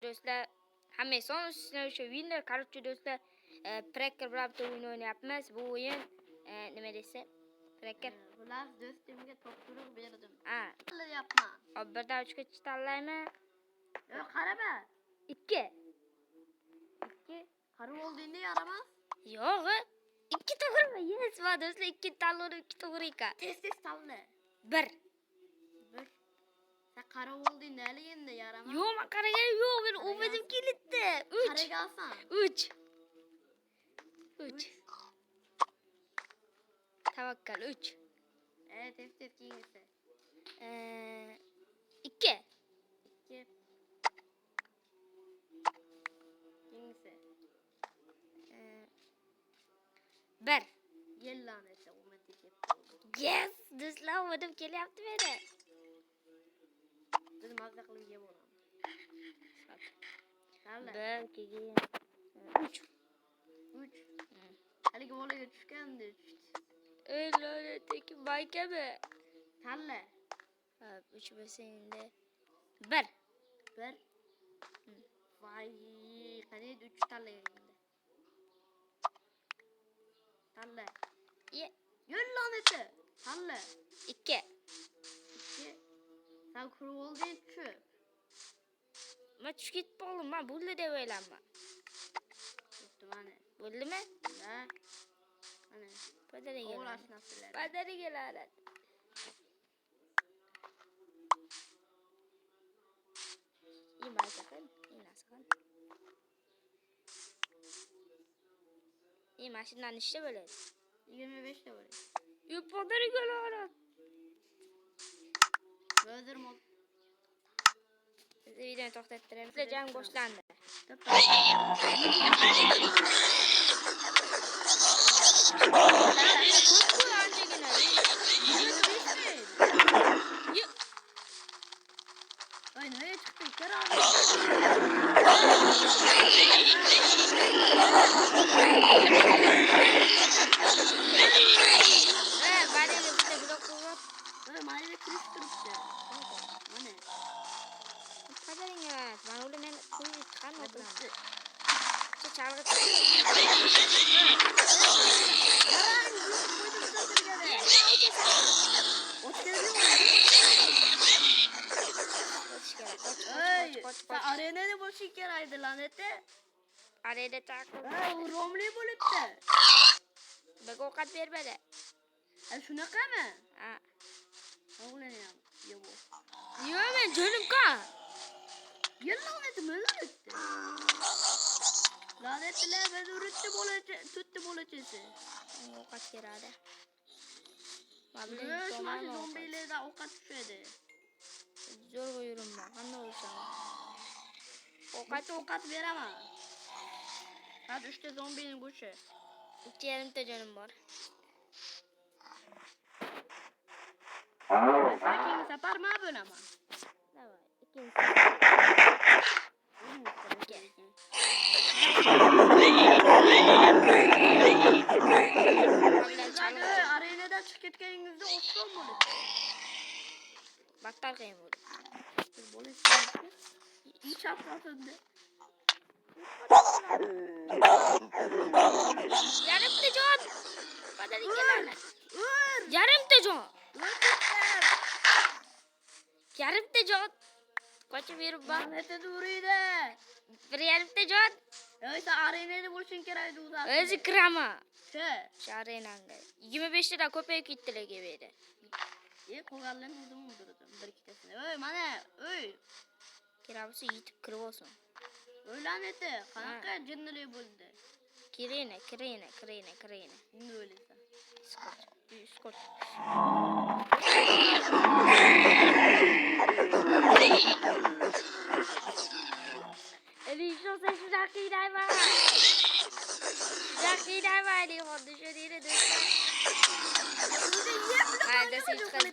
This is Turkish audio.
do'stlar. Hamma son üstüne o'sha winner. Короче do'stlar, Tracker bilan bitta o'yin o'ynayapmiz. Bu o'yin nima desa? Tracker. Bular do'stimga topshiriq berdim. Ha. Qilyapman. Hop, 1dan 3 gacha tanlaymi? Yo'q, qarama. 2. 2. Qarib oldingda yaramas. Yo'q. 2 to'g'rimi? Yes, va do'stlar 2 tanlovda 2 to'g'ri ekan. Tez tanla. 1. 1. Sen qarab oldingda hali endi yaramas. Yo'q, men qaraganim yo'q. Men o'zim kelibdi. 3. Qaragansan. 3. 3. Tavakkal 3. Tez keyingisi. 2. 2. Keyingisi. 1. Yellanesi o'matik. Yes, do'stlar, o'dim kelyapti meni. Biz mazza qilib yeb olamiz. Tanla. 1, 2, 3. 3. Haligi bolaga tushgandi. Ey lanetteki baykami? Tanla. Hop, 3 bo'lsa endi 1. 1. Voy, qanday 3 tanlagan endi. Tanla. Yo'l laneti. Tanla. 2. 2. Sen kuru oldun tushib. Men tushib ketib qoldim. Men bo'ldi deb o'ylayman. Bo'pti mana. Bo'ldimi? Ha. Mana. Padariga. O'g'lash narsalar. Padariga lanet. Imaytakan, inasakan. Mashinani ishda bo'ladi. 25 ta bo'ladi. Yo, padariga lanet. Hozir mod. Videoni to'xtattiramiz. Sizlar jang boshlandi. Ay ne çıktı? Karar. Bari bitta blok qo'yib. Mayda kirish turibdi. Mana. Padaringa, mana ular meni qo'yib chiqarmoq bilan. Chalg'ib. Sen arenada boşu keraydı laneti. Arada takıl. O romli bo'libdi. Bak ovqat bermadi. Shunaqa mi? Ha. O'g'lanam. Yo'q. Yo'q, men jo'nim-ku. Lanetimi o'rutdi. Lanetlar biz o'rutdi tutdi bo'lachisi. Ovqat beradi. Mana zombilarda ovqat tushadi. Zo'rg'a yuribman. Qanday o'lsam? Ovqat beraman. Hadi 3 ta zombining go'shi. 2,5 ta jonim bor. Sakin safar ma bo'laman. Davay, arenadan chiqib ketganingizda o'tgan bo'ladi. Battar qiyin bo'ldi. Hiç yapmasındı. Yarımta can. Padariga lanet. Yarımta can. Yarımta can. Qochib yuribman. Laneti duruydu. Bir yarımta can. Öyle arenada bo'lishing kerak edi o'zi. O'zi kiraman. Shu arenanga 25 tadan ko'payib ketdilar gebedi. Qo'yganlarni o'zim o'ldirdim bir ikkitasini. Oy, mana, oy. Kirabisi yetib kirib olsin. Oy laneti, qanaqa jinnilik bo'ldi. Kirina. Endi o'ylaysan. Skot. Elişo sen şu dakikayı var. Dakikayı var diye oldu şöyle de. Hadi siz